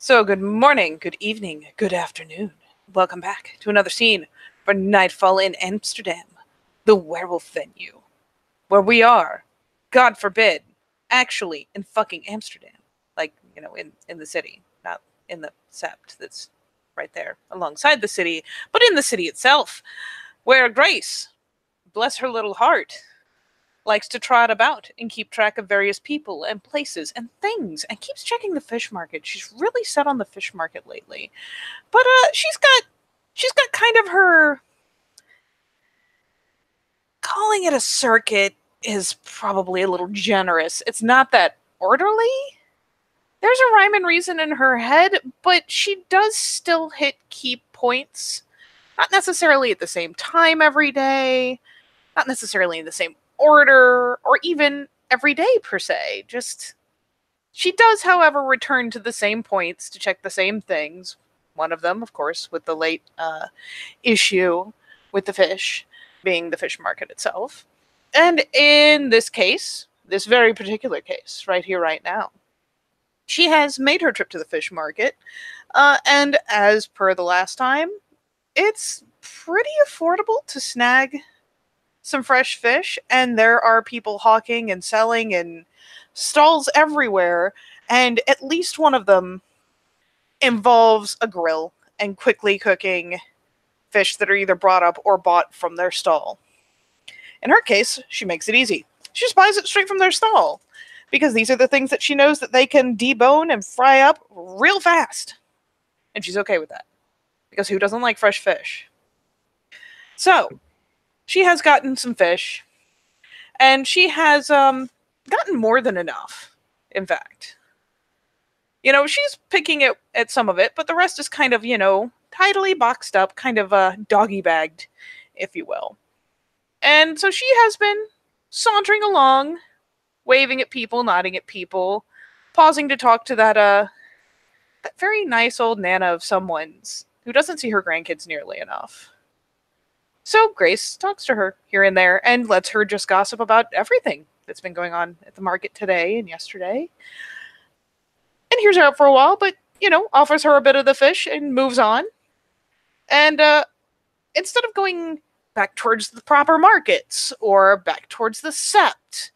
So, good morning, good evening, good afternoon. Welcome back to another scene for Nightfall in Amsterdam, the werewolf venue, where we are, God forbid, actually in fucking Amsterdam. Like, in the city, not in the sept that's right there alongside the city, but in the city itself, where Grace, bless her little heart, likes to trot about and keep track of various people and places and things and keeps checking the fish market. She's really set on the fish market lately. But she's got kind of her, calling it a circuit is probably a little generous. It's not that orderly. There's a rhyme and reason in her head, but she does still hit key points. Not necessarily at the same time every day, not necessarily in the same order, or even every day per se. Just she does, however, return to the same points to check the same things. One of them, of course, with the late issue with the fish being the fish market itself. And in this case, this very particular case, right here, right now, she has made her trip to the fish market. And as per the last time, it's pretty affordable to snag some fresh fish, and there are people hawking and selling and stalls everywhere, and at least one of them involves a grill and quickly cooking fish that are either brought up or bought from their stall. In her case, she makes it easy. She just buys it straight from their stall, because these are the things that she knows that they can debone and fry up real fast. And she's okay with that, because who doesn't like fresh fish? So, she has gotten some fish, and she has gotten more than enough, in fact. She's picking at some of it, but the rest is kind of, tidily boxed up, kind of doggy bagged, if you will. And so she has been sauntering along, waving at people, nodding at people, pausing to talk to that very nice old Nana of someone's who doesn't see her grandkids nearly enough. So Grace talks to her here and there and lets her just gossip about everything that's been going on at the market today and yesterday. And hears her out for a while, but, offers her a bit of the fish and moves on. And instead of going back towards the proper markets or back towards the sept,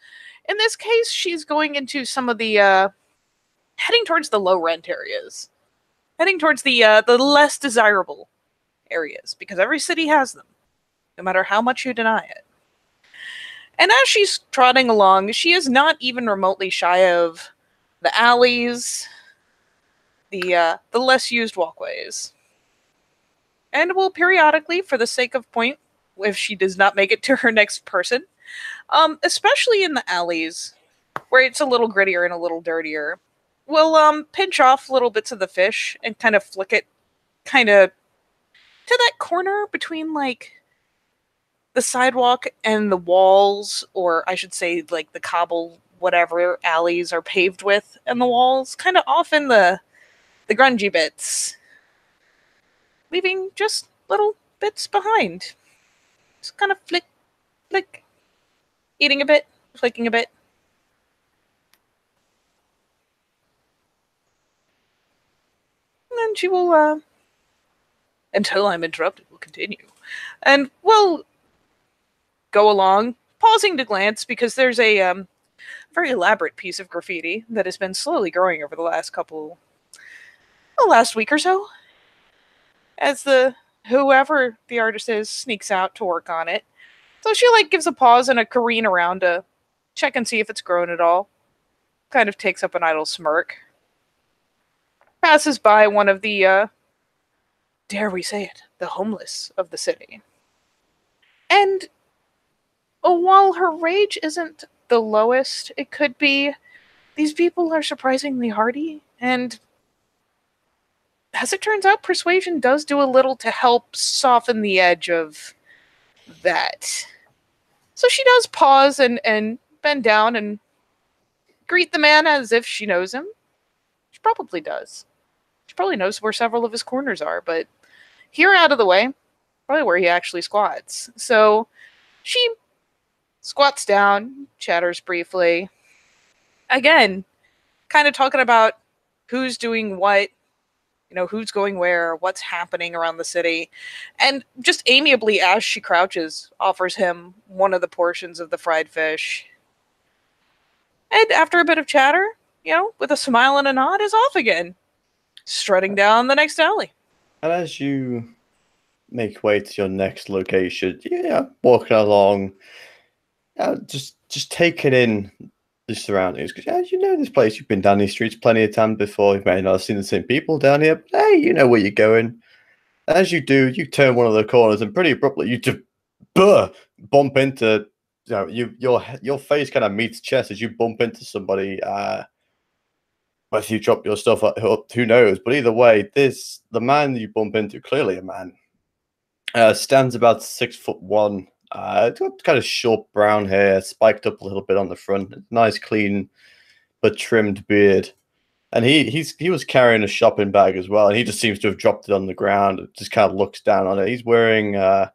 in this case, she's going into some of the, heading towards the low rent areas. Heading towards the less desirable areas, because every city has them, no matter how much you deny it. And as she's trotting along, she is not even remotely shy of the alleys, the less used walkways. And will periodically, for the sake of point, if she does not make it to her next person, especially in the alleys, where it's a little grittier and a little dirtier, will pinch off little bits of the fish and kind of flick it kind of to that corner between, like, the sidewalk and the walls, or I should say, like, the cobble, whatever alleys are paved with, and the walls, kind of off in the grungy bits, leaving just little bits behind. Just kind of flick, flick, eating a bit, flicking a bit. And then she will, until I'm interrupted, will continue. And we'll go along, pausing to glance, because there's a very elaborate piece of graffiti that has been slowly growing over the last week or so, as whoever the artist is sneaks out to work on it. So she, like, gives a pause and a careen around to check and see if it's grown at all. Kind of takes up an idle smirk. Passes by one of the, dare we say it, the homeless of the city. And while her rage isn't the lowest it could be, these people are surprisingly hardy, and as it turns out, persuasion does do a little to help soften the edge of that. So she does pause and bend down and greet the man as if she knows him. She probably does. She probably knows where several of his corners are, but here out of the way, probably where he actually squats. So she squats down, chatters briefly. Again, kind of talking about who's doing what, who's going where, what's happening around the city. And just amiably, as she crouches, offers him one of the portions of the fried fish. And after a bit of chatter, with a smile and a nod, is off again, strutting down the next alley. And as you make way to your next location, walking along, just taking in the surroundings, because you know this place. You've been down these streets plenty of times before. You may not have seen the same people down here, but hey, you know where you're going. As you do, you turn one of the corners, and pretty abruptly, you just bump into. Your face kind of meets chest as you bump into somebody. Whether you drop your stuff, who knows? But either way, the man you bump into, clearly a man, stands about 6'1". Got kind of short brown hair, spiked up a little bit on the front. Nice, clean, but trimmed beard. And he was carrying a shopping bag as well, and he just seems to have dropped it on the ground. And just kind of looks down on it. He's wearing a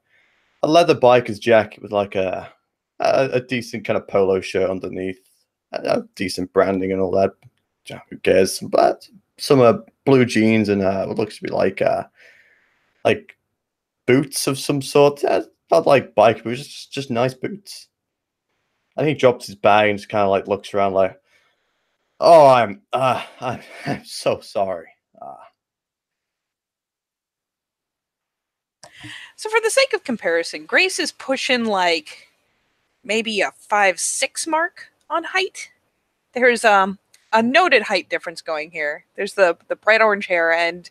leather biker's jacket with like a decent kind of polo shirt underneath, decent branding and all that. Who cares? But some blue jeans and what looks to be like boots of some sort. Not like bike boots, just nice boots. And he drops his bag and just kind of like looks around like, "Oh, I'm so sorry." So for the sake of comparison, Grace is pushing like maybe a 5'6" mark on height. There's a noted height difference going here. There's the bright orange hair, and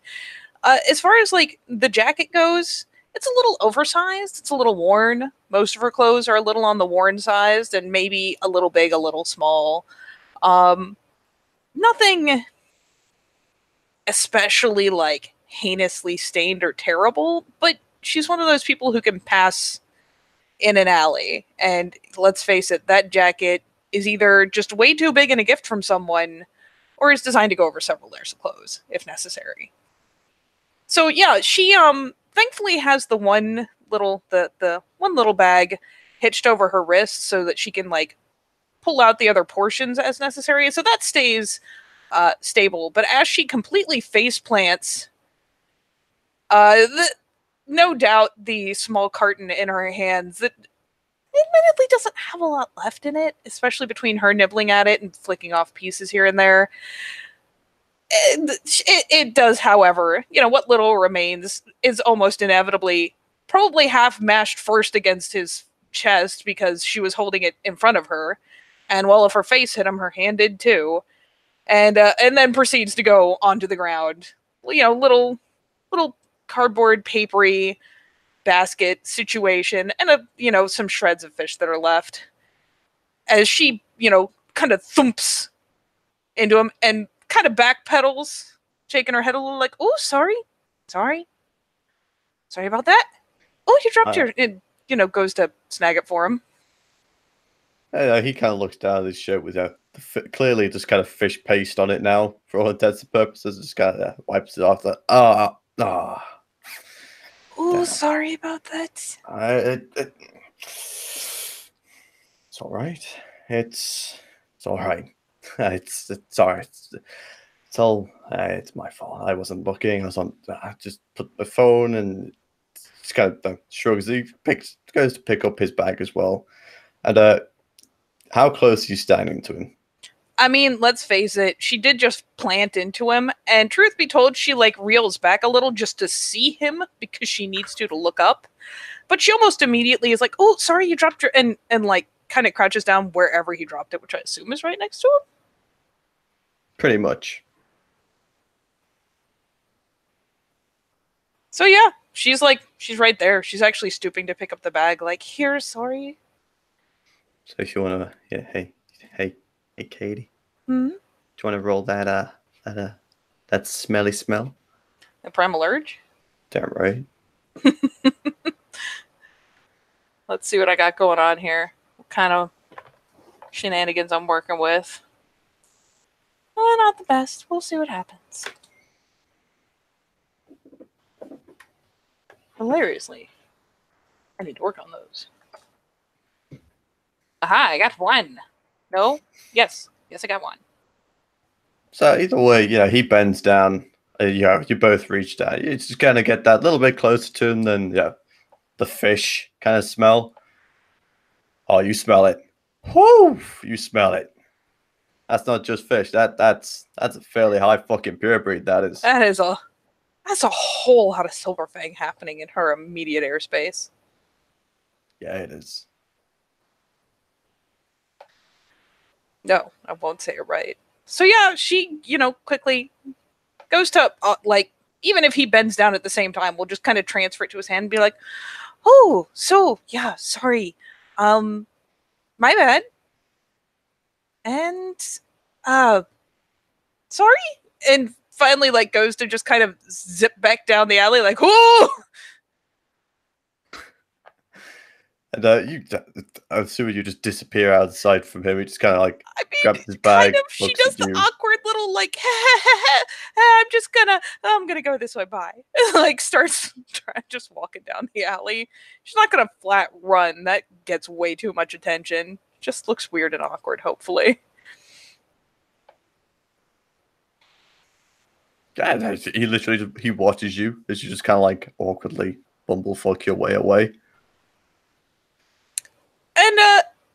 as far as like the jacket goes, it's a little oversized. It's a little worn. Most of her clothes are a little on the worn side, and maybe a little big, a little small. Nothing especially like heinously stained or terrible, but she's one of those people who can pass in an alley. And let's face it, that jacket is either just way too big and a gift from someone, or is designed to go over several layers of clothes if necessary. So yeah, she thankfully has the one little bag hitched over her wrist so that she can like pull out the other portions as necessary. So that stays stable. But as she completely face plants, no doubt the small carton in her hands that admittedly doesn't have a lot left in it, especially between her nibbling at it and flicking off pieces here and there. It does, however, what little remains is almost inevitably probably half mashed first against his chest because she was holding it in front of her, and while if her face hit him, her hand did too, and then proceeds to go onto the ground. Little cardboard papery basket situation, and some shreds of fish that are left. As she kind of thumps into him and kind of backpedals, shaking her head a little like, "Oh, sorry about that. Oh, you dropped your," and goes to snag it for him. He kind of looks down at his shirt with clearly just kind of fish paste on it now for all intents and purposes. Just kind of wipes it off. Like, Oh, sorry about that. It's all right. It's all right. It's all right. It's all. It's my fault. I wasn't looking. I just put my phone and just kind of shrugs. He goes to pick up his bag as well. And how close are you standing to him? I mean, let's face it, she did just plant into him, and truth be told, she like reels back a little just to see him because she needs to look up. But she almost immediately is like, "Oh, sorry, you dropped your," and like kind of crouches down wherever he dropped it, which I assume is right next to him. Pretty much. So yeah, she's right there. She's actually stooping to pick up the bag, like, "Here, sorry." So if you want to, hey, Katie. Hmm? Do you want to roll that smelly smell? The primal urge? Damn right. Let's see what I got going on here. What kind of shenanigans I'm working with. Well, not the best. We'll see what happens. Hilariously, I need to work on those. Aha, I got one. No? Yes, I got one. So either way, he bends down You both reach down. You just kind of get that little bit closer to him than the fish kind of smell. Oh, you smell it. Whoo! You smell it. That's not just fish. That's a fairly high fucking pure breed. That is. That's a whole lot of Silverfang happening in her immediate airspace. Yeah, it is. No, I won't say it right. So yeah, she, quickly goes to, even if he bends down at the same time, we'll just kind of transfer it to his hand and be like, oh, so, yeah, sorry. My bad. And, sorry? And finally, goes to just kind of zip back down the alley, like, oh! And I'm assuming you just disappear outside from him. He just kind of grabs his kind bag, of, she looks does at the you. awkward little, I'm gonna go this way, bye. Starts just walking down the alley. She's not gonna flat run. That gets way too much attention. Just looks weird and awkward, hopefully. Yeah, he literally he watches you as you just kind of awkwardly bumblefuck your way away. And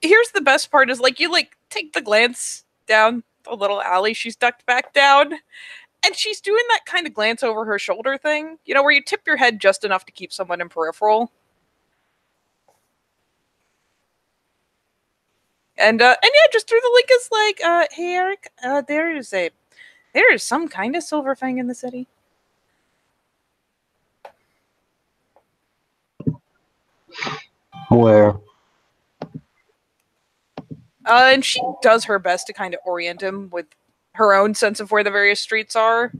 here's the best part: is you take the glance down the little alley she's ducked back down, and she's doing that kind of glance over her shoulder thing, where you tip your head just enough to keep someone in peripheral. And yeah, just through the link is hey Eric, there is some kind of Silverfang in the city. Where? And she does her best to kind of orient him with her own sense of where the various streets are.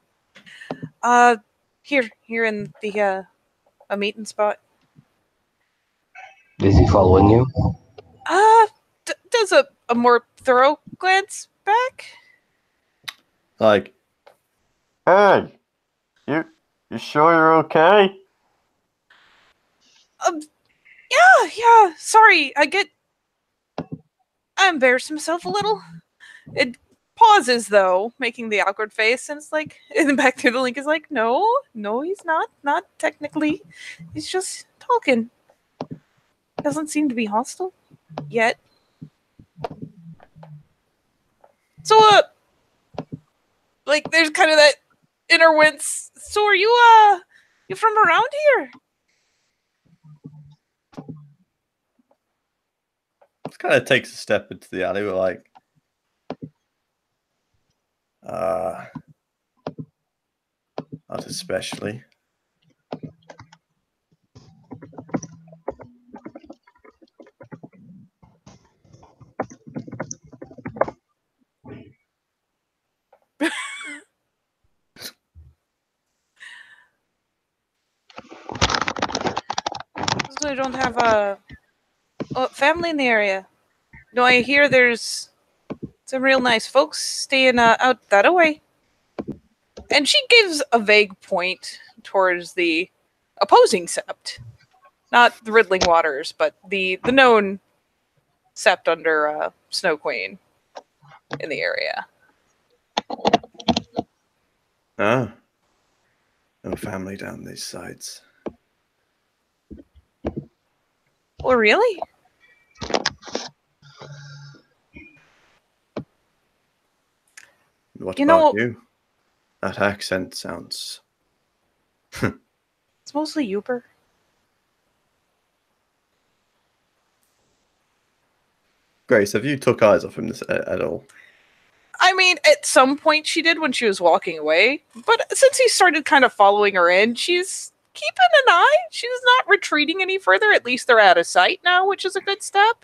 Here in the a meeting spot. Is he following you? Does a more thorough glance back. Like, hey, you sure you're okay? Yeah. Sorry, I embarrassed himself a little. It pauses though, making the awkward face, and it's in the back through the link is no, he's not technically. He's just talking. Doesn't seem to be hostile yet. So there's kind of that inner wince. So are you from around here? Just kind of takes a step into the alley. We're not especially. So I don't have a family in the area. No, I hear there's some real nice folks staying out that way. And she gives a vague point towards the opposing sept. Not the Riddling Waters, but the known sept under Snow Queen in the area. Ah, no family down these sides. Oh, really? What about you? That accent sounds... It's mostly Uber. Grace, have you took eyes off him at all? I mean, at some point she did when she was walking away, but since he started kind of following her in, she's keeping an eye. She's not retreating any further. At least they're out of sight now, which is a good step.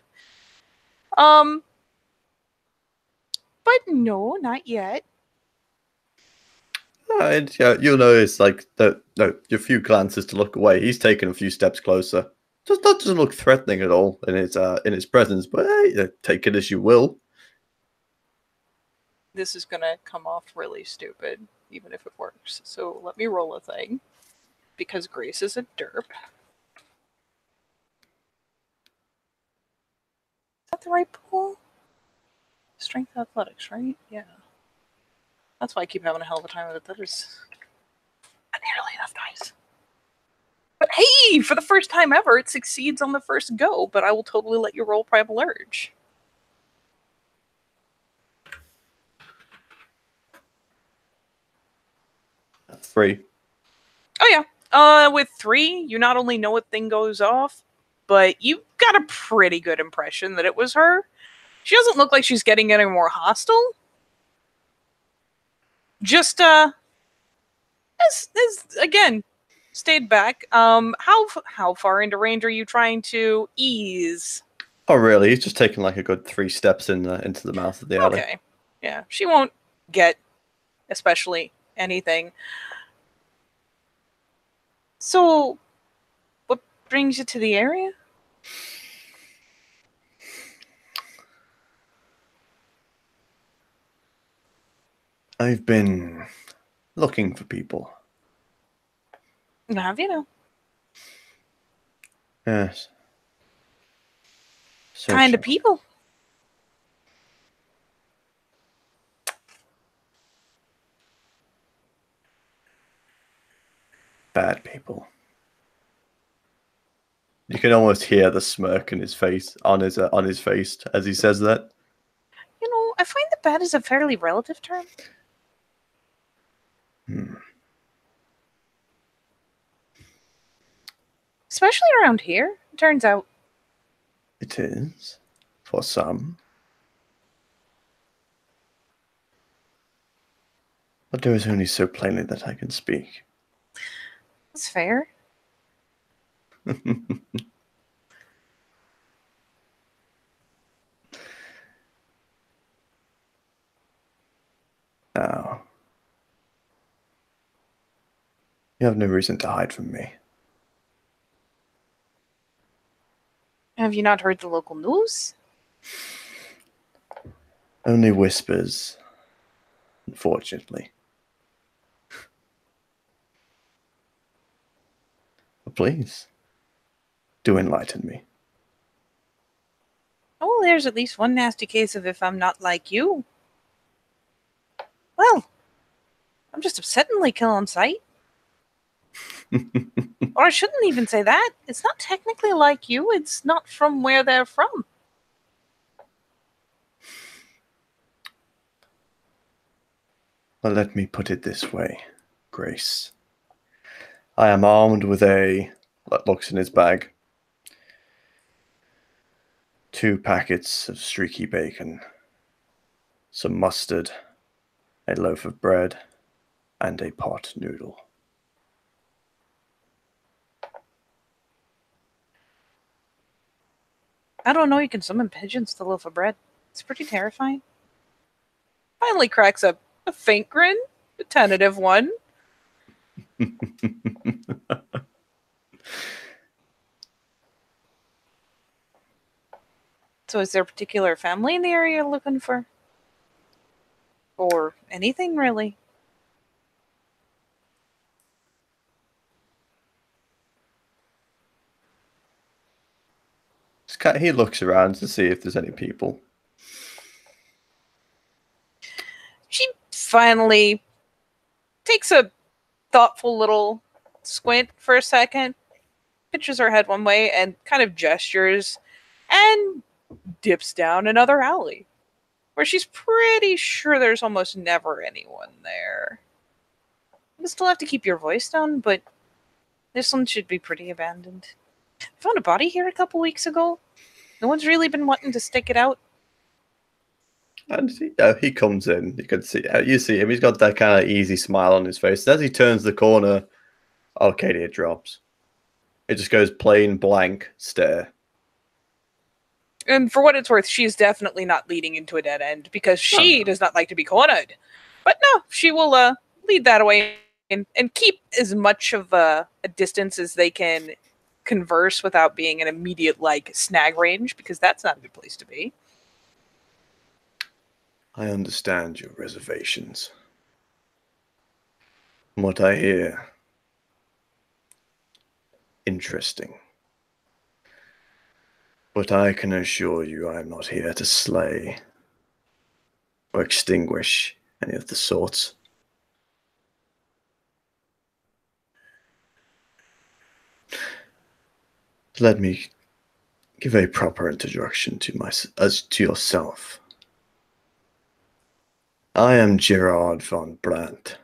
But no, not yet. And you'll notice your few glances to look away. He's taken a few steps closer. Just doesn't look threatening at all in his presence, but hey, take it as you will. This is gonna come off really stupid, even if it works. So let me roll a thing, because Grace is a derp. Is that the right pool? Strength athletics, right? Yeah. That's why I keep having a hell of a time with it. That is Nearly enough dice. But hey, for the first time ever, it succeeds on the first go, but I will totally let you roll Primal Urge. 3. Oh, yeah. With 3, you not only know what thing goes off, but you got a pretty good impression that it was her. She doesn't look like she's getting any more hostile. Just, as again, stayed back. How far into range are you trying to ease? Oh, really? He's just taking like a good 3 steps into the mouth of the alley. Okay. Yeah, she won't get especially anything. So, what brings you to the area? I've been looking for people. Have you know? Yes. Kind of Searching. people. Bad people. You can almost hear the smirk in his face on his face as he says that. You know, I find that bad is a fairly relative term. Especially around here, it turns out. It is for some. But there is only so plainly that I can speak. That's fair. Now, you have no reason to hide from me. Have you not heard the local news? Only whispers, unfortunately. But please, do enlighten me. Oh, there's at least one nasty case of if I'm not like you. Well, I'm just upsettingly kill on sight. Or I shouldn't even say that. It's not technically like you. It's not from where they're from. Well, let me put it this way, Grace. I am armed with looks in his bag, 2 packets of streaky bacon, some mustard, a loaf of bread, and a pot noodle. I don't know, you can summon pigeons to loaf of bread. It's pretty terrifying. Finally cracks up a faint grin, a tentative one. So is there a particular family in the area you're looking for? Or anything, really? He looks around to see if there's any people. She finally takes a thoughtful little squint for a second, pitches her head one way, and kind of gestures, and dips down another alley, where she's pretty sure there's almost never anyone there. You still have to keep your voice down, but this one should be pretty abandoned. I found a body here a couple weeks ago. No one's really been wanting to stick it out. And he comes in. You see him. He's got that kind of easy smile on his face. As he turns the corner, Arcadia drops. It just goes plain blank stare. And for what it's worth, she's definitely not leading into a dead end because she does not like to be cornered. But no, she will lead that away and keep as much of a distance as they can converse without being an immediate like snag range, because that's not a good place to be. I understand your reservations. From what I hear, interesting. But I can assure you I am not here to slay or extinguish any of the sorts. Let me give a proper introduction to yourself. I am Gerard von Brandt,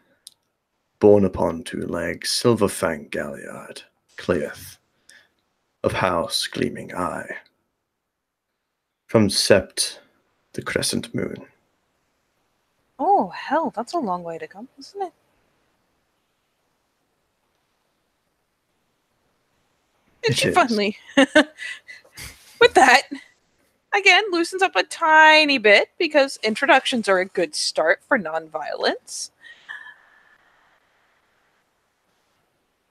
born upon 2 legs, silver fang galliard, Cleith, of House Gleaming Eye, from Sept, the crescent moon. Oh, hell, that's a long way to come, isn't it? And she finally, with that, again, loosens up a tiny bit because introductions are a good start for nonviolence.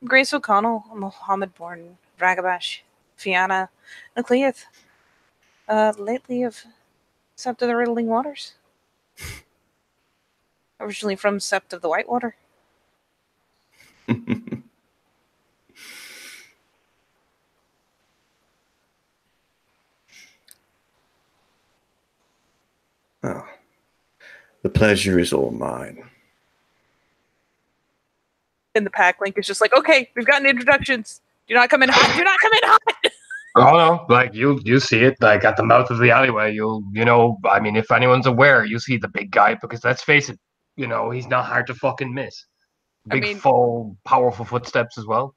Grace O'Connell, Mohammed-born Ragabash, Fianna, and Cleith. Lately of Sept of the Riddling Waters. Originally from Sept of the Whitewater. Oh, the pleasure is all mine. And the pack link is just like, okay, we've gotten introductions. Do not come in hot. Do not come in hot. Oh no, like you see it like at the mouth of the alleyway. I mean, if anyone's aware, you see the big guy because let's face it, he's not hard to fucking miss. Big, full, powerful footsteps as well.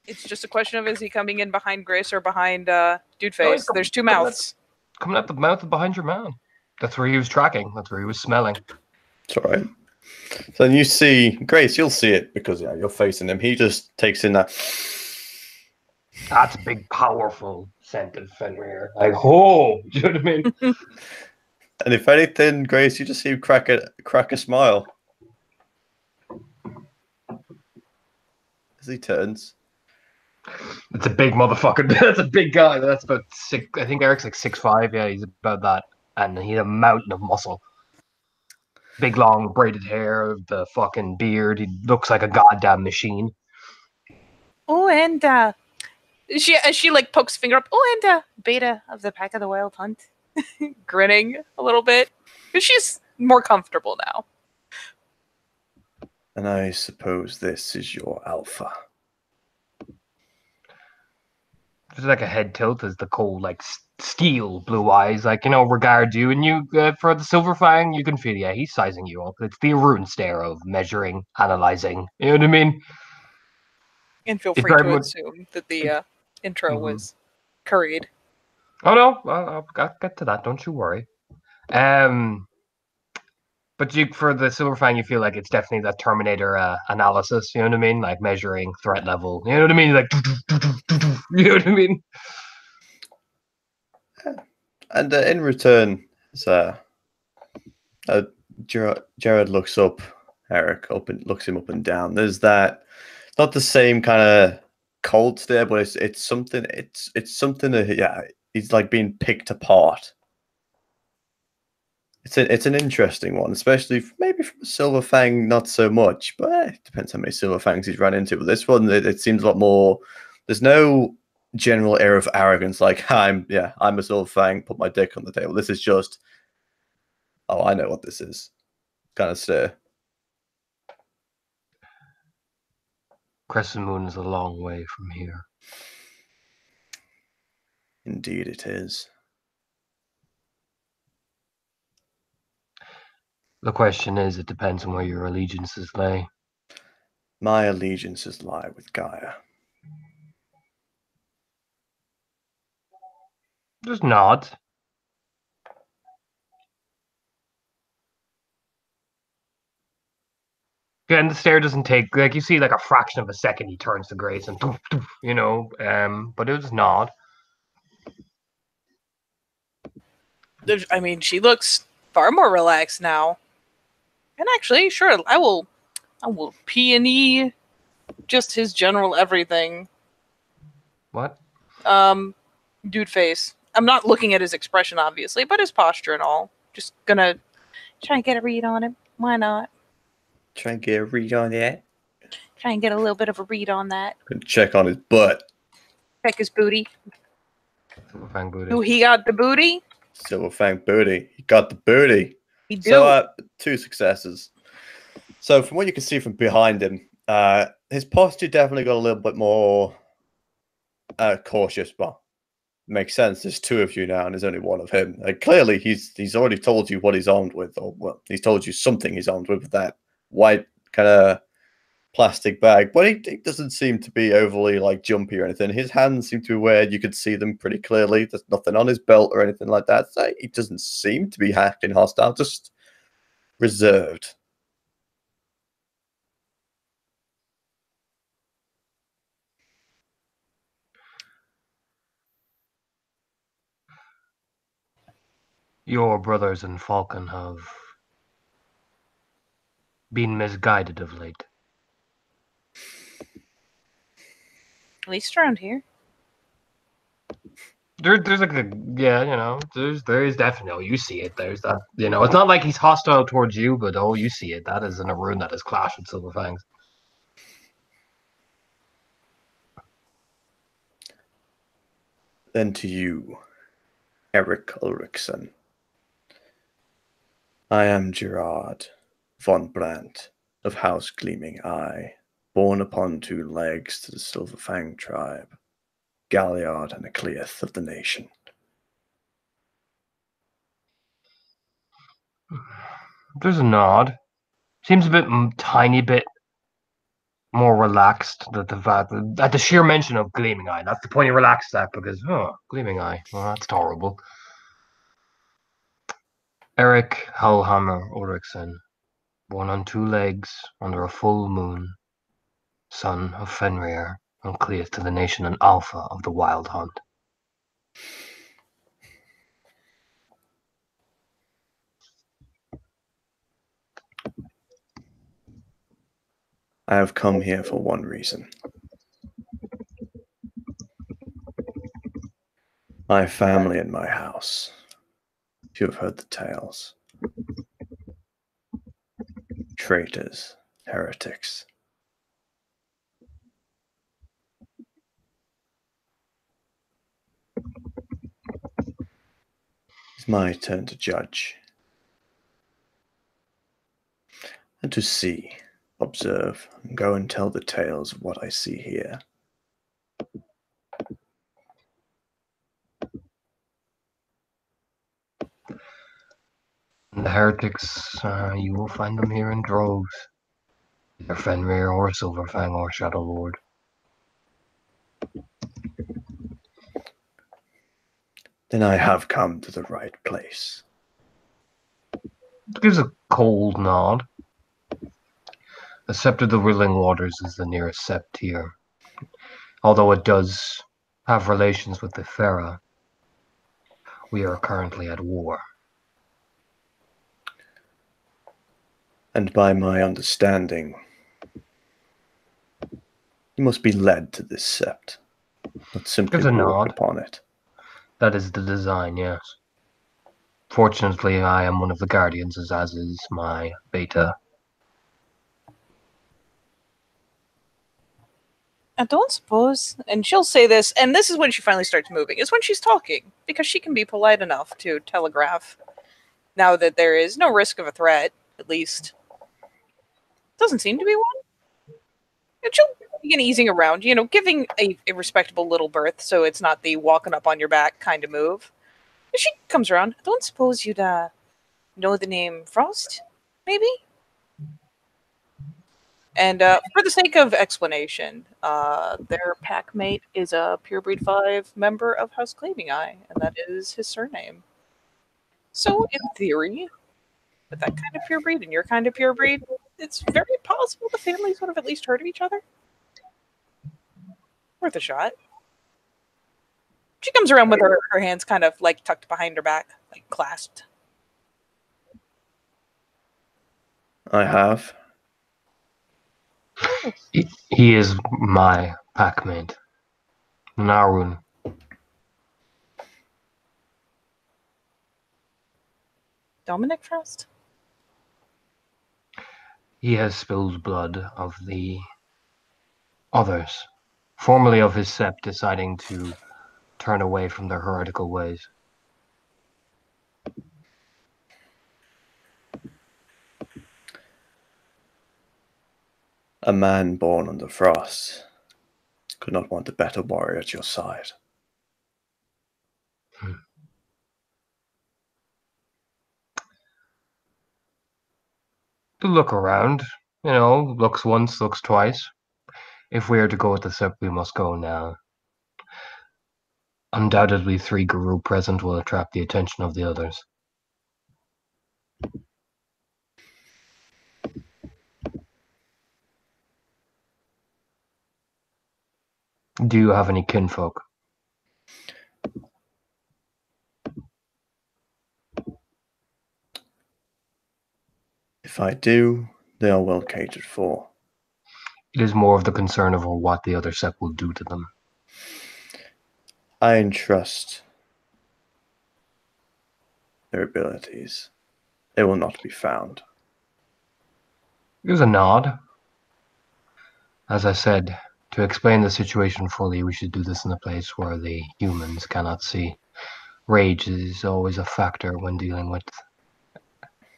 It's just a question of, is he coming in behind Grace or behind Dude Face? There's 2 mouths. Coming at the mouth of behind your man. That's where he was tracking. That's where he was smelling. It's all right. So then you see Grace, you'll see it because you're facing him. He just takes in that. That's a big, powerful scent of Fenrir. Like, oh, do you know what I mean? And if anything, Grace, you just see him crack a smile as he turns. It's a big motherfucker. That's a big guy. That's about 6. I think Eric's like 6'5". Yeah, he's about that, and he's a mountain of muscle. Big, long, braided hair, the fucking beard. He looks like a goddamn machine. Oh, and she like pokes finger up. Oh, and Beta of the Pack of the Wild Hunt, grinning a little bit because she's more comfortable now. And I suppose this is your alpha. There's like a head tilt as the cold, like steel blue eyes, like regard you, and you for the Silver Fang, you can feel he's sizing you up. It's the Rune stare of measuring, analyzing. You know what I mean? And feel free to assume that the intro was curried. Oh no, I'll get to that. Don't you worry. But for the Silver Fang, you feel like it's definitely that Terminator analysis. You know what I mean? Like measuring threat level. You know what I mean? Like, you know what I mean? And in return, Jared looks up Eric, looks him up and down. There's that, not the same kind of cold stare, but it's something. It's something that he's like being picked apart. It's an interesting one, especially maybe from a Silver Fang, not so much, but it depends how many Silver Fangs he's run into. But this one, it seems a lot more. There's no general air of arrogance, like I'm a Silver Fang, put my dick on the table. This is just, oh, I know what this is, kind of stare. Crescent Moon is a long way from here. Indeed, it is. The question is, it depends on where your allegiances lay. My allegiances lie with Gaia. Just nod. And the stare doesn't take, like, you see like a fraction of a second he turns to Grace and but it was nod. I mean, she looks far more relaxed now. And actually, sure, I will P&E just his general everything. What? Dude Face. I'm not looking at his expression, obviously, but his posture and all. Just gonna try and get a read on him. Why not? Try and get a read on that. Try and get a little bit of a read on that. Check on his butt. Check his booty. Silver Fang booty. Oh, he got the booty? Silver Fang booty. He got the booty. He do. So, 2 successes. So, from what you can see from behind him, his posture definitely got a little bit more cautious. Well, makes sense. There's two of you now, and there's only one of him. Clearly, he's already told you what he's armed with, or well, he's told you something he's armed with that white kind of plastic bag. But he doesn't seem to be overly like jumpy or anything. His hands seem to be where you could see them pretty clearly. There's nothing on his belt or anything like that. So he doesn't seem to be acting hostile, just reserved. Your brothers and Falcon have been misguided of late. At least around here. There's like there is definitely, you see it. There's that, it's not like he's hostile towards you, but you see it. That is in a rune that has clashed with Silver Fangs. Then to you, Eric Ulrichsen. I am Gerard von Brandt of House Gleaming Eye, born upon two legs to the Silver Fang tribe, Galliard and Ecleith of the nation. There's a nod. Seems a bit, tiny bit more relaxed at the sheer mention of Gleaming Eye. That's the point he relaxed at, because Gleaming Eye. Well, that's tolerable. Eric Hellhammer Ulrichsen, born on two legs under a full moon, son of Fenrir and Cleith to the nation and Alpha of the Wild Hunt. I have come here for one reason. My family and my house. You have heard the tales. Traitors, heretics. It's my turn to judge. And to see, observe, and go and tell the tales of what I see here. The heretics, you will find them here in droves. Either Fenrir or Silverfang or Shadow Lord. Then I have come to the right place. Gives a cold nod. The Sept of the Riddling Waters is the nearest sept here. Although it does have relations with the Fera, we are currently at war. And by my understanding, you must be led to this sept, not simply walk upon it. That is the design, yes. Fortunately, I am one of the guardians, as is my beta. I don't suppose, and she'll say this, and this is when she finally starts moving, is when she's talking, because she can be polite enough to telegraph now that there is no risk of a threat, at least. Doesn't seem to be one. And she'll begin easing around, giving a respectable little berth, so it's not the walking up on your back kind of move. She comes around. I don't suppose you'd know the name Frost, maybe? And for the sake of explanation, their pack mate is a Purebreed 5 member of House Gleaming Eye, and that is his surname. So, in theory, with that kind of purebreed and your kind of purebreed, it's very possible the families would have at least heard of each other. Worth a shot. She comes around with her hands kind of like tucked behind her back, like clasped. I have. He is my packmate, Narun. Dominic Frost? He has spilled blood of the others, formerly of his sept, deciding to turn away from their heretical ways. A man born under frost. Could not want a better warrior at your side. To look around, looks once, looks twice. If we are to go with the ship, we must go now. Undoubtedly, 3 Guru present will attract the attention of the others. Do you have any kinfolk? If I do, they are well catered for. It is more of the concern of what the other sept will do to them. I entrust their abilities. They will not be found. There's a nod. As I said, to explain the situation fully, we should do this in a place where the humans cannot see. Rage is always a factor when dealing with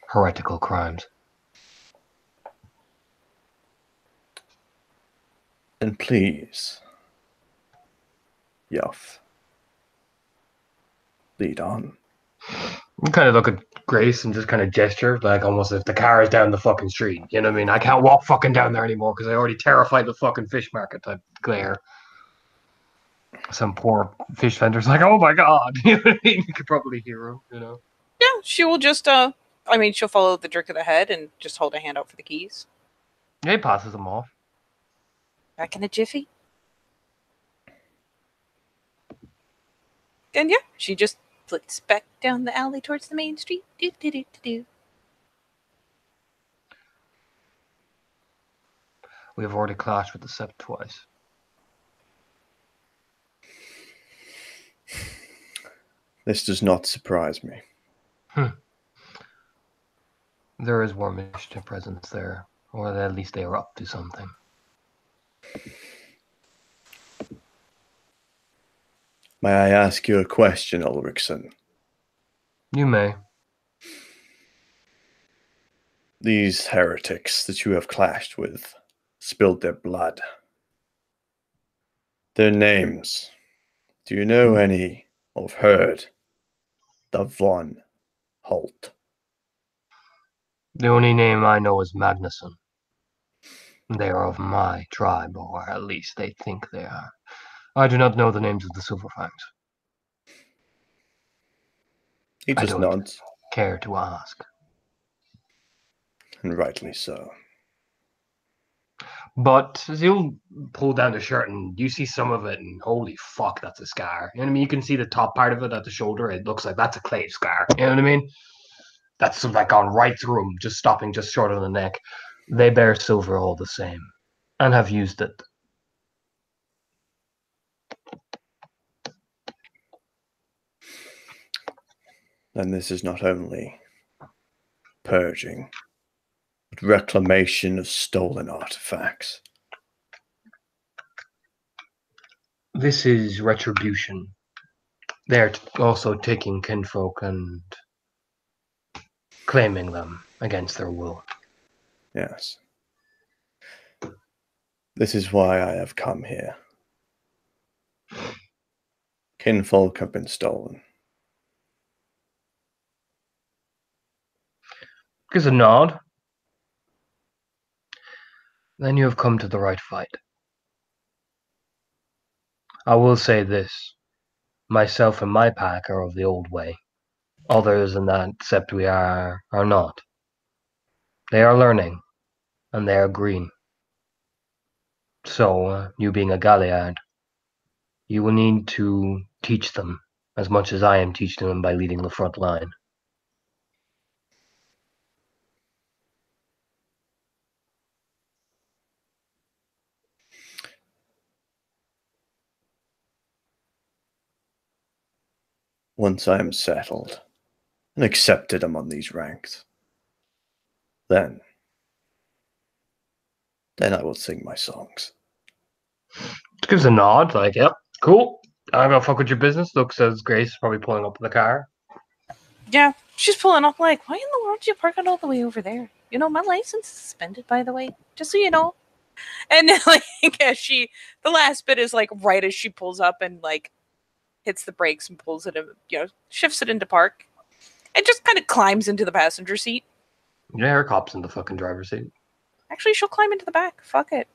heretical crimes. And please, Yuff, lead on. You kind of look at Grace and just kind of gesture, like almost if the car is down the fucking street. You know what I mean? I can't walk fucking down there anymore because I already terrified the fucking fish market type glare. Some poor fish vendor's like, oh my god. You know what I mean? You could probably hear him, Yeah, she will just, she'll follow the jerk of the head and just hold a hand out for the keys. Yeah, he passes them off. Back in a jiffy. And yeah, she just flits back down the alley towards the main street. Do, do, do, do, do. We have already clashed with the sept twice. This does not surprise me. There is Warmish presence there, or at least they are up to something. May I ask you a question, Ulrichson? You may. These heretics that you have clashed with spilled their blood. Their names. Do you know any or have heard the Von Holt? The only name I know is Magnuson. They are of my tribe, or at least they think they are. I do not know the names of the Silverfangs. He just nods. Care to ask. And rightly so. But as you'll pull down the shirt and you see some of it, and holy fuck, that's a scar. You know what I mean? You can see the top part of it at the shoulder. It looks like that's a clave scar. You know what I mean? That's like gone right through them, just stopping just short of the neck. They bear silver all the same, and have used it. And this is not only purging, but reclamation of stolen artifacts. This is retribution. They're also taking kinfolk and claiming them against their will. Yes. This is why I have come here. Kinfolk have been stolen. Gives a nod. Then you have come to the right fight. I will say this. Myself and my pack are of the old way. Others in that sept we are not. They are learning, and they are green. So, you being a Galliard, you will need to teach them as much as I am teaching them by leading the front line. Once I am settled and accepted among these ranks, then I will sing my songs. Gives a nod, like, yep, cool. I'm gonna fuck with your business. Looks as Grace probably pulling up in the car. Yeah, she's pulling up like, why in the world did you park it all the way over there? You know, my license is suspended, by the way. Just so you know. And then, like, the last bit is like right as she pulls up and like hits the brakes and pulls it, shifts it into park, and just kind of climbs into the passenger seat. Yeah, her cop's in the fucking driver's seat. Actually, she'll climb into the back. Fuck it.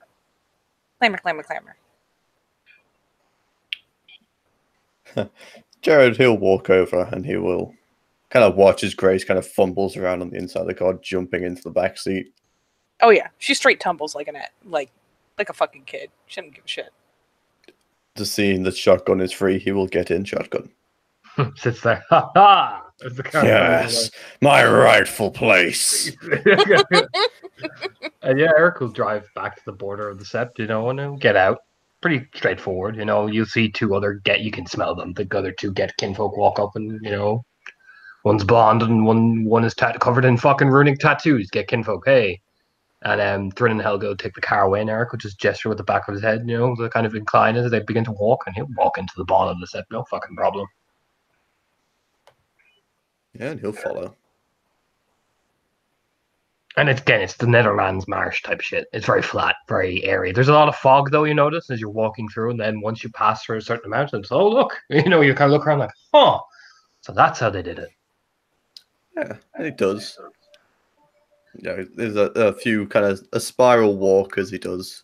Clamor, clamor, clamor. Jared, he'll walk over and he will kind of watch as Grace kind of fumbles around on the inside of the car, jumping into the back seat. Oh yeah, she straight tumbles like a fucking kid. She doesn't give a shit. Just seeing that shotgun is free, he will get in shotgun. Sits there. Ha ha! As the car Yes, my rightful place. And yeah, Eric will drive back to the border of the sept, and get out. Pretty straightforward, you'll see two other you can smell them. The other two get kinfolk walk up and, one's blonde and one is covered in fucking runic tattoos. Get kinfolk, hey. And Thrin and Helga take the car away, and Eric will just gesture with the back of his head, to kind of incline as they begin to walk, and he'll walk into the ball of the sept, no fucking problem. Yeah, and he'll follow. And it's the Netherlands marsh type shit. It's very flat, very airy. There's a lot of fog, though, you notice, as you're walking through. And then once you pass through a certain amount, it's, oh, look. You kind of look around like, huh. So that's how they did it. Yeah, and it does. Yeah, there's a few kind of a spiral walk as he does.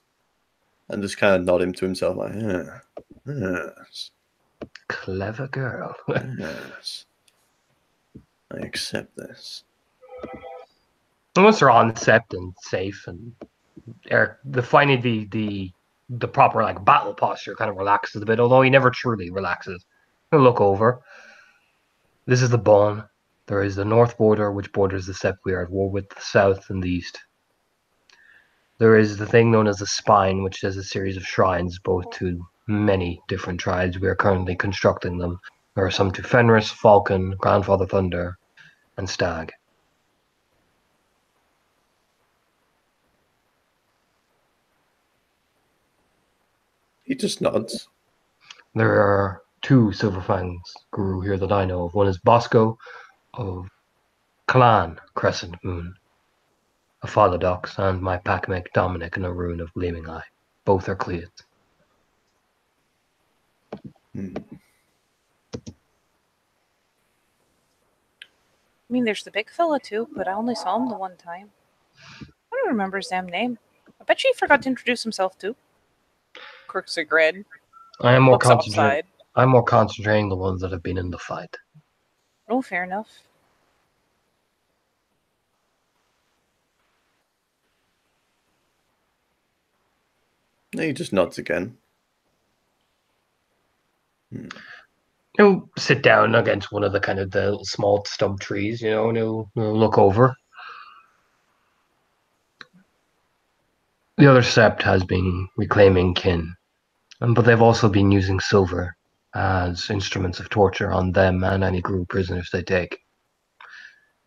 And just kind of nod him to himself like, yeah, yes. Clever girl. Yes. I accept this. And once they're on sept and safe, and Eric, finally the proper like battle posture kind of relaxes a bit, although he never truly relaxes. He'll look over. This is the Bon. There is the north border, which borders the sept. We are at war with the south and the east. There is the thing known as the Spine, which has a series of shrines, both to many different tribes. We are currently constructing them. There are some to Fenris, Falcon, Grandfather Thunder, and Stag. He just nods. There are two Silverfangs guru here that I know of. One is Bosco of Clan Crescent Moon, a Father Dox, and my packmate Dominic and a rune of Gleaming Eye. Both are Cleats. I mean, there's the big fella too, but I only saw him the one time. I don't remember his damn name. I bet you he forgot to introduce himself too. Crooks a grin. I'm more Looks outside. concentrating the ones that have been in the fight. Oh, fair enough. He just nods again. He'll sit down against one of the kind of the small stump trees, and he'll look over. The other sept has been reclaiming kin, but they've also been using silver as instruments of torture on them and any group prisoners they take.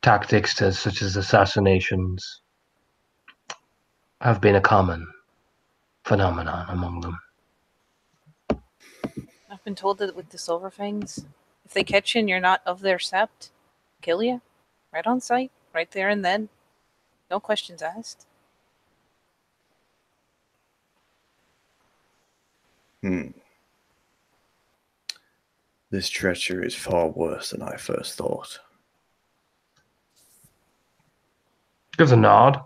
Tactics such as assassinations have been a common phenomenon among them. I've been told that with the Silverfangs, if they catch you and you're not of their sept, kill you. Right on sight. Right there and then. No questions asked. This treachery is far worse than I first thought. Gives a nod.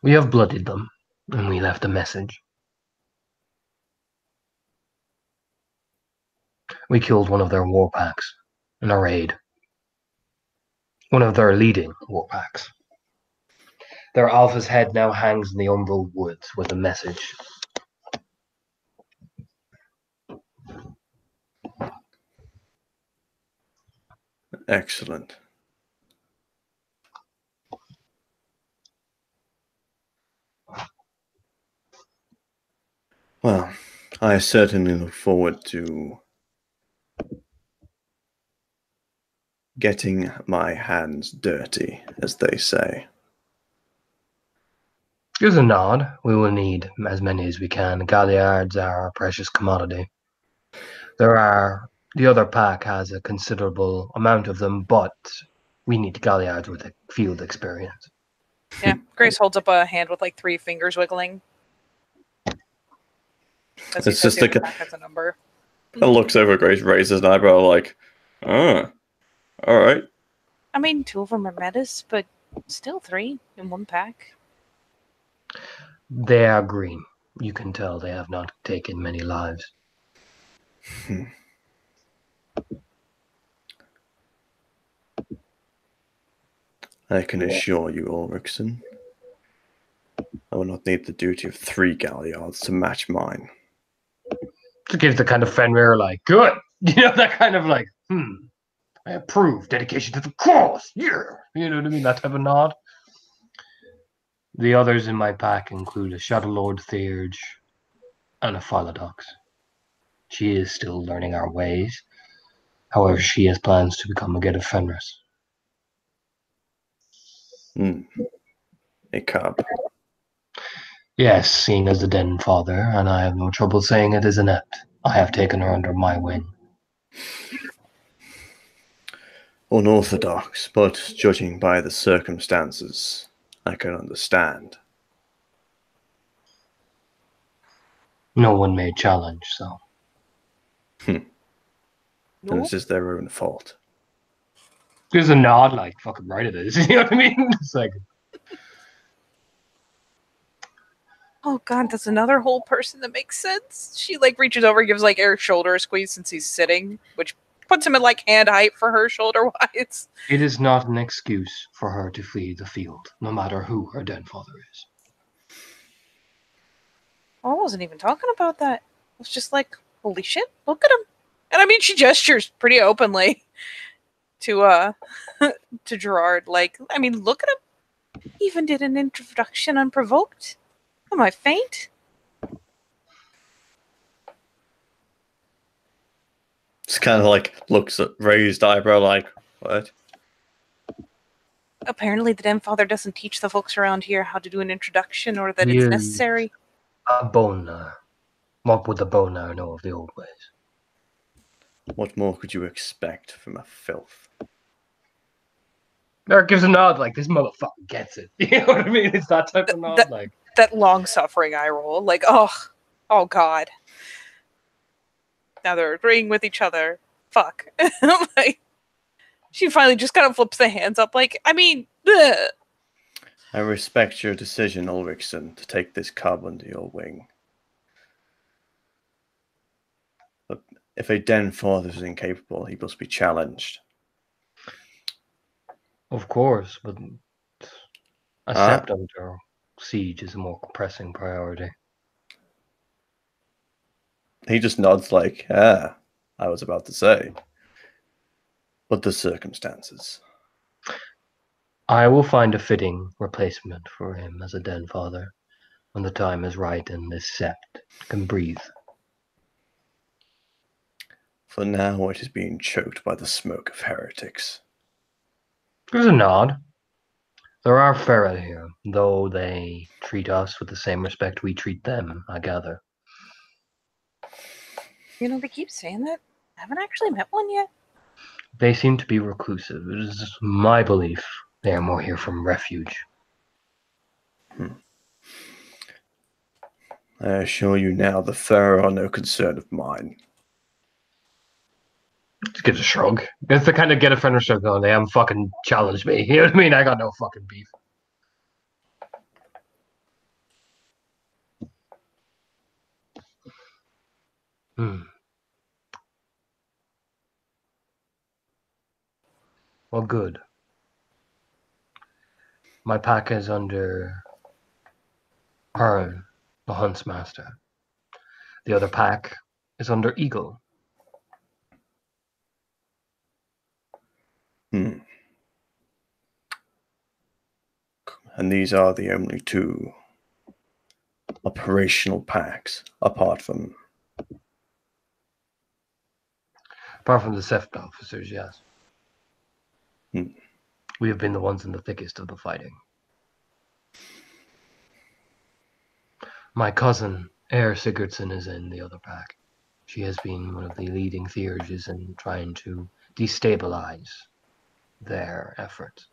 We have bloodied them, and we left a message. We killed one of their war packs in a raid. One of their leading war packs. Their alpha's head now hangs in the Umbral Woods with a message. Excellent. Well, I certainly look forward to getting my hands dirty, as they say. Gives a nod. We will need as many as we can. Galliards are our precious commodity. The other pack has a considerable amount of them, but we need Galliards with field experience. Yeah, Grace holds up a hand with like 3 fingers wiggling. As he It's says just the like other pack has a number. it looks over Grace, raises an eyebrow, like, all right. I mean, 2 of them are metas, but still 3 in 1 pack. They are green. You can tell they have not taken many lives. I can assure you, Ulrichson, I will not need the duty of 3 galliards to match mine. To give the kind of Fenrir like, good. You know, that kind of like, I approve. Dedication to the cause. Yeah. You know what I mean? That type of nod. The others in my pack include a Shadow Lord Theurge and a Philodox. She is still learning our ways. However, she has plans to become a Gate of Fenris. A cub. Yes, seen as the Den Father, and I have no trouble saying it is inept. I have taken her under my wing. Unorthodox, but judging by the circumstances, I can understand. No one may challenge, so. And this is their own fault. There's a nod, like, fucking right it is. You know what I mean? It's like, Oh god, that's another whole person that makes sense. She like reaches over, gives like Eric's shoulder a squeeze since he's sitting, which puts him at like hand height for her shoulder wise. it is not an excuse for her to flee the field, no matter who her Den Father is. I wasn't even talking about that. I was just like, holy shit, look at him. And I mean, she gestures pretty openly to to Gerard. Like, I mean, look at him. Even did an introduction unprovoked. Am I faint? Just kind of like looks at raised eyebrow, like, what? Apparently, the Den Father doesn't teach the folks around here how to do an introduction or that He it's is necessary. a Bonar. What would the Bonar know of the old ways? What more could you expect from a filth? Eric gives a nod, like, this motherfucker gets it. You know what I mean? It's that type of nod, like. That long-suffering eye roll. Like, oh god. Now they're agreeing with each other. Fuck. Like, she finally just kind of flips the hands up, like, I mean, bleh. I respect your decision, Ulrichson, to take this cub under your wing. But if a Den Father is incapable, he must be challenged. Of course, but a sept under siege is a more pressing priority. He just nods like, I was about to say. But the circumstances. I will find a fitting replacement for him as a Den Father when the time is right and this sept can breathe. For now, it is being choked by the smoke of heretics. There's a nod. There are Ferret here, though they treat us with the same respect we treat them, I gather. You know, they keep saying that. I haven't actually met one yet. They seem to be reclusive. It is my belief they are more here from refuge. I assure you now, the Fur are no concern of mine. Just gives a shrug. It's the kind of get a friend shrug going, they haven't fucking challenged me. You know what I mean? I got no fucking beef. Well, good. My pack is under Hearn, the Huntsmaster. The other pack is under Eagle. And these are the only 2 operational packs, apart from the sept officers, yes. Hmm. We have been the ones in the thickest of the fighting. My cousin, Eir Sigurdsson, is in the other pack. She has been one of the leading theurges in trying to destabilize their efforts.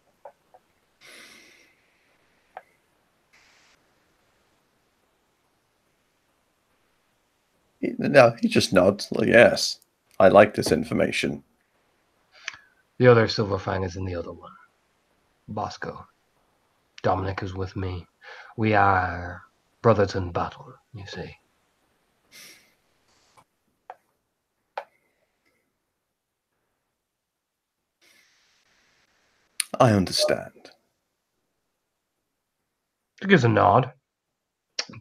No, he just nods. Like, yes, I like this information. The other Silver Fang is in the other one. Bosco. Dominic is with me. We are brothers in battle, you see. I understand. He gives a nod.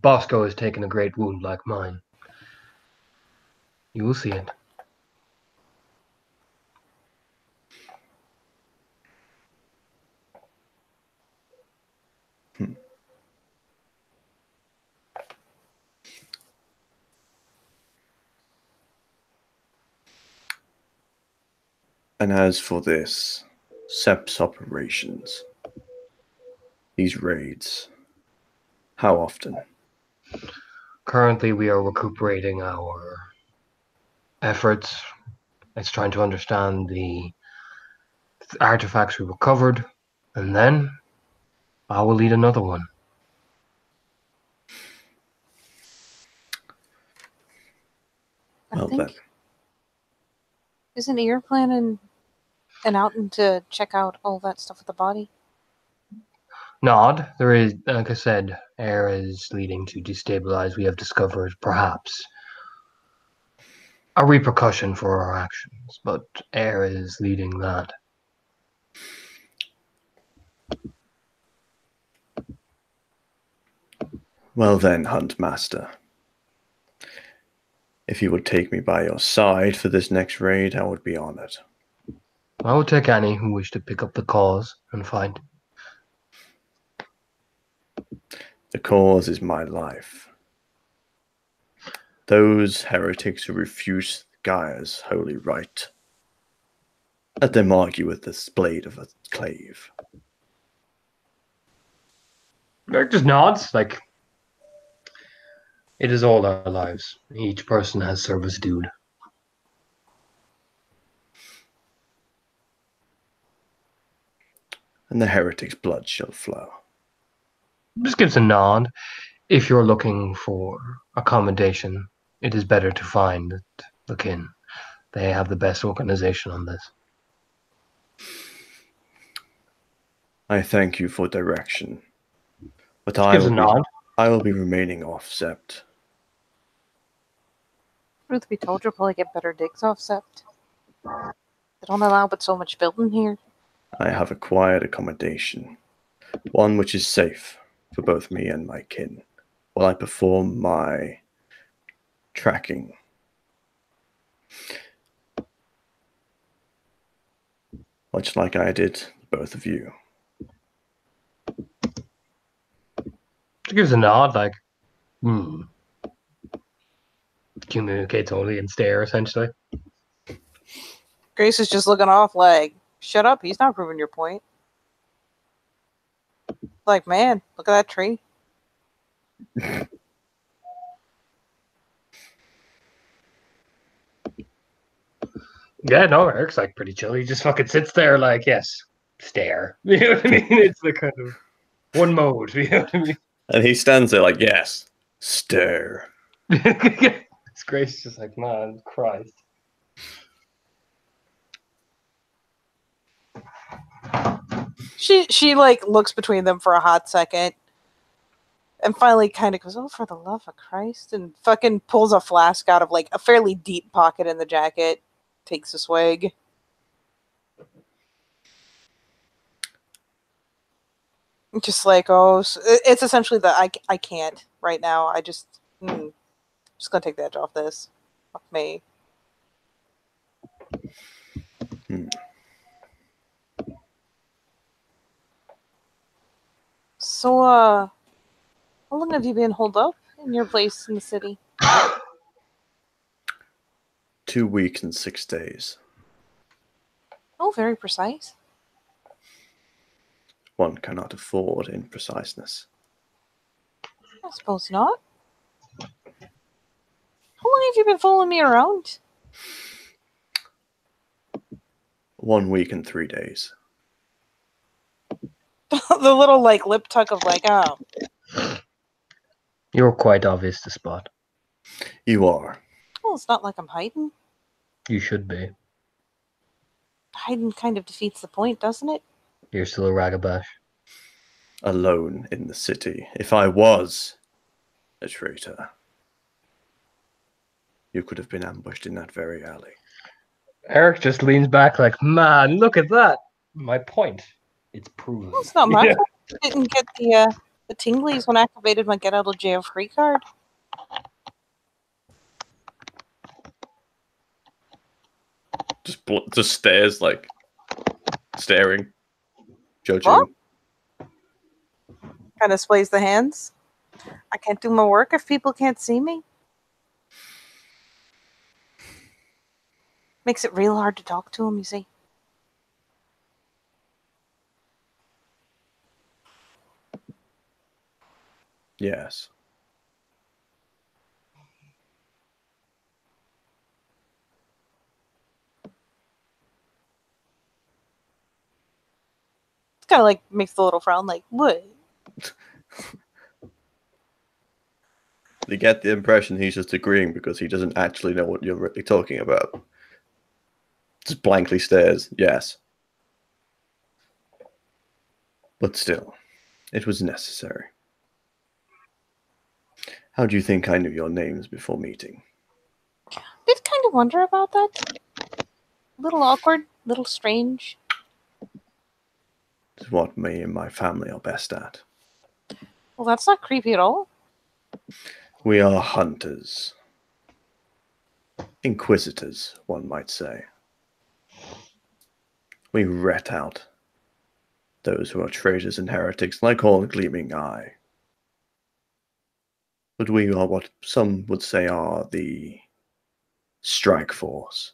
Bosco has taken a great wound like mine. You will see it. And as for this, SEP's operations, these raids, how often? Currently, we are recuperating our efforts. It's trying to understand the artifacts we recovered, and then I will lead another one. Well then. Isn't Ear planning an outing to check out all that stuff with the body? Nod. There is, like I said, air is leading to destabilize. We have discovered perhaps a repercussion for our actions, but air is leading that. Well then, Huntmaster. If you would take me by your side for this next raid, I would be honored. I will take any who wish to pick up the cause and fight. The cause is my life. Those heretics who refuse Gaia's holy right, let them argue with this blade of a clave. Eric just nods, like, it is all our lives. Each person has service due. And the heretic's blood shall flow. Just gives a nod. If you're looking for accommodation, it is better to find the kin. They have the best organization on this. I thank you for direction, but Just I gives a nod. will be remaining off Sept. Truth be told, you'll probably get better digs off Sept. They don't allow but so much building here. I have acquired accommodation, one which is safe for both me and my kin, while I perform my tracking. Much like I did both of you. She gives a nod, like, communicates only in stare, essentially. Grace is just looking off like, shut up, he's not proving your point. Like, man, look at that tree. Yeah, no, Eric's like pretty chill. He just fucking sits there like, yes, stare. You know what I mean? It's the kind of one mode, you know what I mean? And he stands there like, yes, stare. It's Grace just like, man, Christ. She like looks between them for a hot second and finally kind of goes, oh, for the love of Christ, and fucking pulls a flask out of like a fairly deep pocket in the jacket, takes a swig. Just like, oh, it's essentially the I can't right now. I just gonna take the edge off this. Fuck me. So, how long have you been holed up in your place in the city? 2 weeks and 6 days. Oh, very precise. One cannot afford impreciseness. I suppose not. How long have you been following me around? 1 week and 3 days. The little like lip tuck of like, oh. You're quite obvious to spot. You are. Well, it's not like I'm hiding. You should be. Hiding kind of defeats the point, doesn't it? You're still a ragabash. Alone in the city. If I was a traitor, you could have been ambushed in that very alley. Eric just leans back like, man, look at that. My point. It's proven. Well, it's not my fault. I didn't get the tinglies when I activated my get out of jail free card. Just stares, like, staring, judging. Well, kind of sways the hands. I can't do my work if people can't see me. Makes it real hard to talk to them, you see. Yes. It's kind of like makes the little frown, like, what? You get the impression he's just agreeing because he doesn't actually know what you're really talking about. Just blankly stares, yes. But still, it was necessary. How do you think I knew your names before meeting? Did kind of wonder about that. A little awkward, little strange. It's what me and my family are best at. Well, that's not creepy at all. We are hunters. Inquisitors, one might say. We ret out those who are traitors and heretics like all gleaming eye. But we are what some would say are the strike force.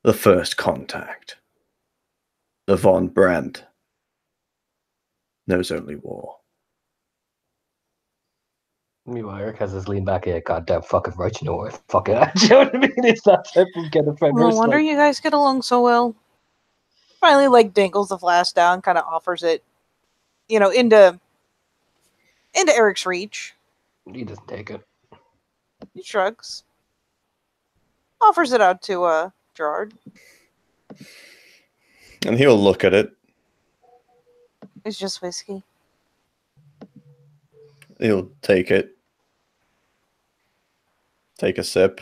The first contact. The Von Brandt knows only war. Meanwhile, Eric has his lean back here. Goddamn fucking right, you know what? Fucking, do you know what I mean? It's that type of get a friend. No wonder you guys get along so well. Finally, like, dangles the flask down, kind of offers it, into Eric's reach. He doesn't take it. He shrugs. Offers it out to Gerard. And he'll look at it. It's just whiskey. He'll take it. Take a sip.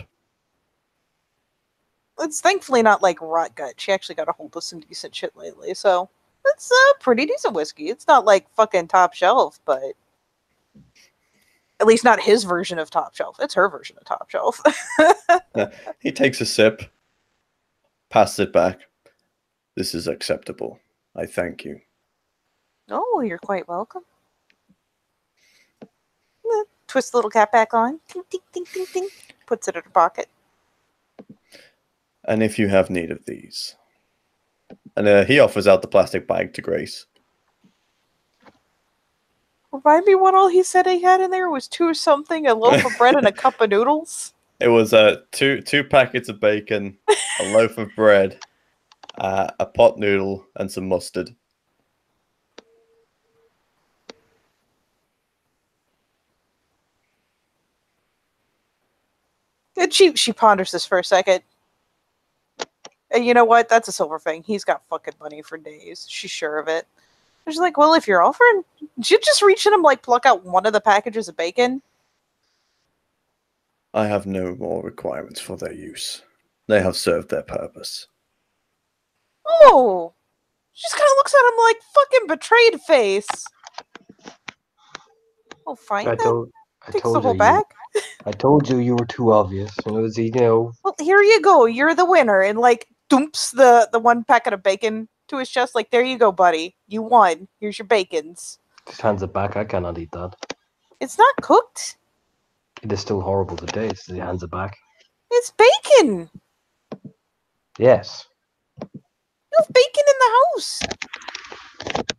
It's thankfully not like rot gut. She actually got a hold of some decent shit lately, so it's pretty decent whiskey. It's not like fucking top shelf, but at least not his version of top shelf. It's her version of top shelf. He takes a sip, passes it back. This is acceptable. I thank you. Oh, you're quite welcome. Twist the little cap back on. Ding, ding, ding, ding, ding. Puts it in her pocket. And if you have need of these. And he offers out the plastic bag to Grace. Remind me what all he said he had in there was 2 something, a loaf of bread and a cup of noodles. It was two packets of bacon, a loaf of bread, a pot noodle, and some mustard. And she ponders this for a second. And you know what? That's a silver thing. He's got fucking money for days. She's sure of it. She's like, well, if you're offering, you just reach in and like pluck out one of the packages of bacon. I have no more requirements for their use. They have served their purpose. Oh, she just kind of looks at him like fucking betrayed face. Oh, fine. I told Takes the you whole bag. I told you were too obvious. It was, Well, here you go. You're the winner, and like dumps the one packet of bacon to his chest. Like, there you go, buddy. You won. Here's your bacons. just hands it back. I cannot eat that. It's not cooked. It is still horrible to taste. He hands it back. It's bacon. Yes. You have bacon in the house.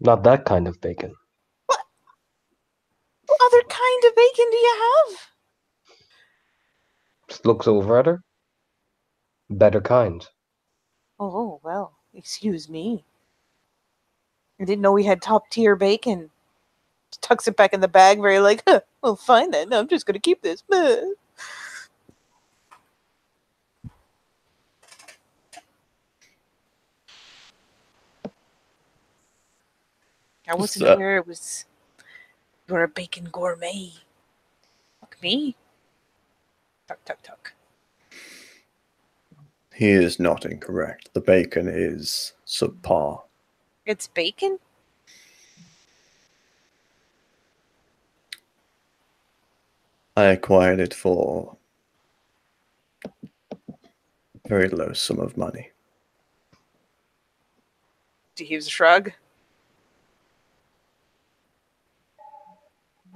Not that kind of bacon. What other kind of bacon do you have? Just looks over at her. Better kind. Oh, well, excuse me. I didn't know we had top tier bacon. Just tucks it back in the bag, very like, huh, well, fine then. I'm just going to keep this. I wasn't aware it was... You're a bacon gourmet. Fuck me. Tuck, tuck, tuck. He is not incorrect. The bacon is subpar. It's bacon? I acquired it for a very low sum of money. Heaves a shrug.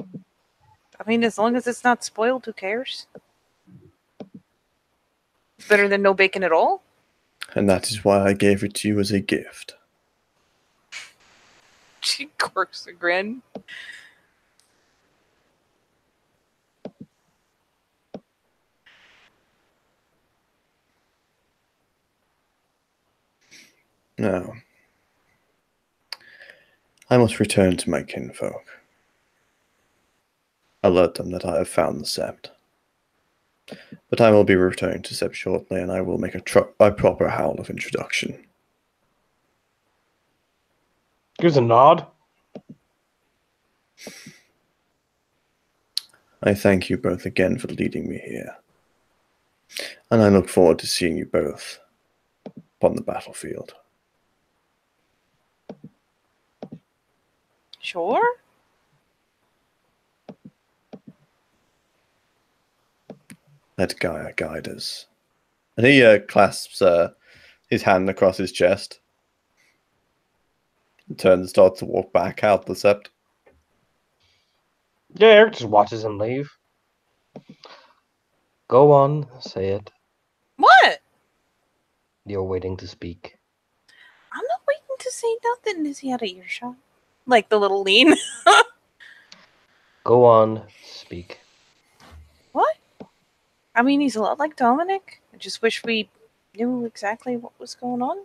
I mean, as long as it's not spoiled, who cares? It's better than no bacon at all. And that is why I gave it to you as a gift. She quirks a grin. Now, I must return to my kinfolk. Alert them that I have found the sept. But I will be returning to Sept shortly, and I will make a proper howl of introduction. Here's a nod. I thank you both again for leading me here. And I look forward to seeing you both upon the battlefield. Sure. Let Gaia guide us. And he clasps his hand across his chest. And turns and starts to walk back out the sept. Yeah, Eric just watches him leave. Go on, say it. What? You're waiting to speak. I'm not waiting to say nothing. Is he out of earshot? Like the little lean. Go on, speak. What? I mean, he's a lot like Dominic. I just wish we knew exactly what was going on.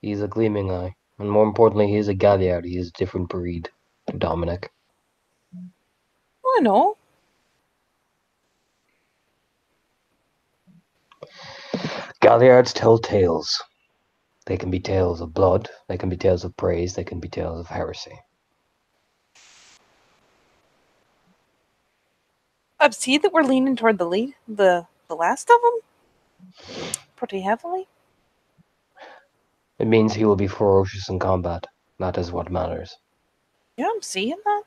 He's a gleaming eye. And more importantly, he is a Galliard. He is a different breed to Dominic. I know. Galliards tell tales. They can be tales of blood, they can be tales of praise, they can be tales of heresy. I see that we're leaning toward the lead, the last of them, pretty heavily. It means he will be ferocious in combat. That is what matters. Yeah, I'm seeing that.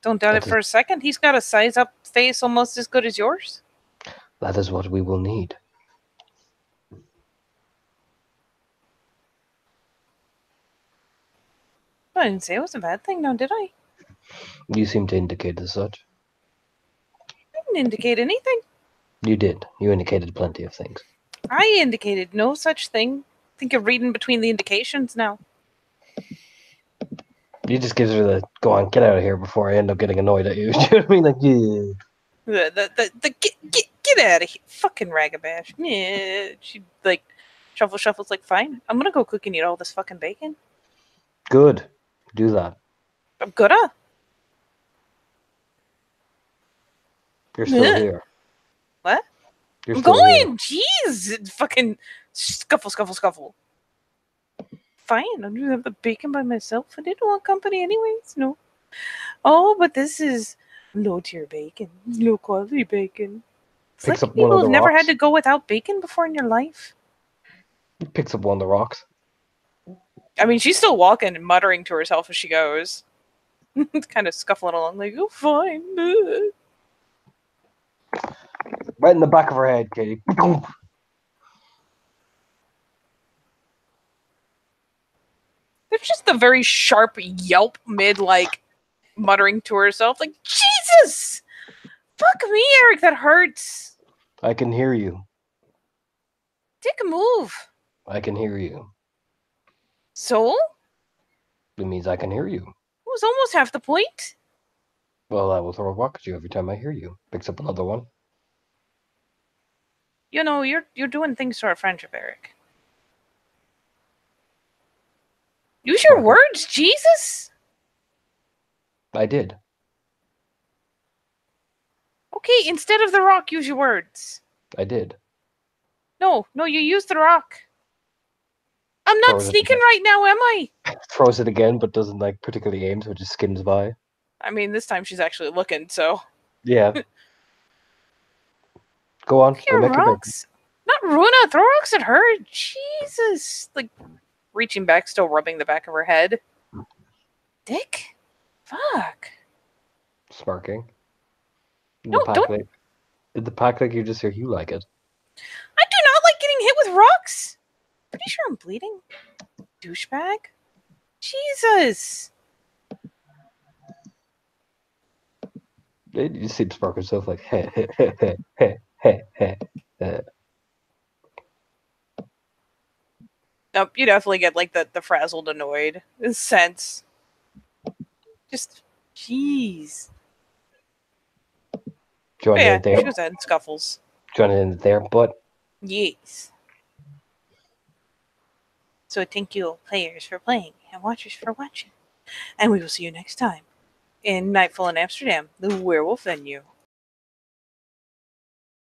Don't doubt it for a second. He's got a size-up face almost as good as yours. That is what we will need. I didn't say it was a bad thing, now did I? You seem to indicate as such. I didn't indicate anything. You did. You indicated plenty of things. I indicated no such thing. Think you're reading between the indications now. You just gives her the, go on, get out of here before I end up getting annoyed at you. Do you know what I mean? Like, yeah. The get out of here. Fucking ragabash. Yeah. She, like, shuffles like, fine. I'm gonna go cook and eat all this fucking bacon. Good. Do that. I'm gonna. You're still here. What? You're I'm still going! Here. Jeez! Fucking scuffle. Fine, I'm gonna have the bacon by myself. I didn't want company anyways, no. Oh, but this is low-tier bacon. Low-quality bacon. It's Picks like up one of people the have never rocks. had to go without bacon before in your life. He picks up one of the rocks. I mean, she's still walking and muttering to herself as she goes. Kind of scuffling along like, oh, fine. Right in the back of her head, Katie. There's just a very sharp yelp mid, like, muttering to herself, like, Jesus! Fuck me, Eric, that hurts. I can hear you. Take a move. I can hear you. So? It means I can hear you. It was almost half the point. Well, I will throw a rock at you every time I hear you. Picks up another one. You know, you're doing things to our friendship, Eric. Use your words, Jesus! I did. Okay, instead of the rock, use your words. I did. No, you used the rock. I'm not Throws it sneaking again. right now, am I? Throws it again, but doesn't like particularly aim, so it just skims by. I mean, this time she's actually looking, so. Yeah. Go on, go Here, make your bed. rocks. Not Runa, throw rocks at her. Jesus. Like, reaching back, still rubbing the back of her head. Dick? Fuck. Smirking. In No, the pack don't. like, in the pack like you just hear you like it. I do not like getting hit with rocks. Pretty sure I'm bleeding. Douchebag. Jesus. You see him smirk himself like hey hey hey hey hey hey hey. Nope, you definitely get like the frazzled, annoyed sense. Just, jeez. Join Yeah, in there. she was in scuffles. Join in there, but Yes. So thank you, players, for playing and watchers for watching. And we will see you next time in Nightfall in Amsterdam, the werewolf venue.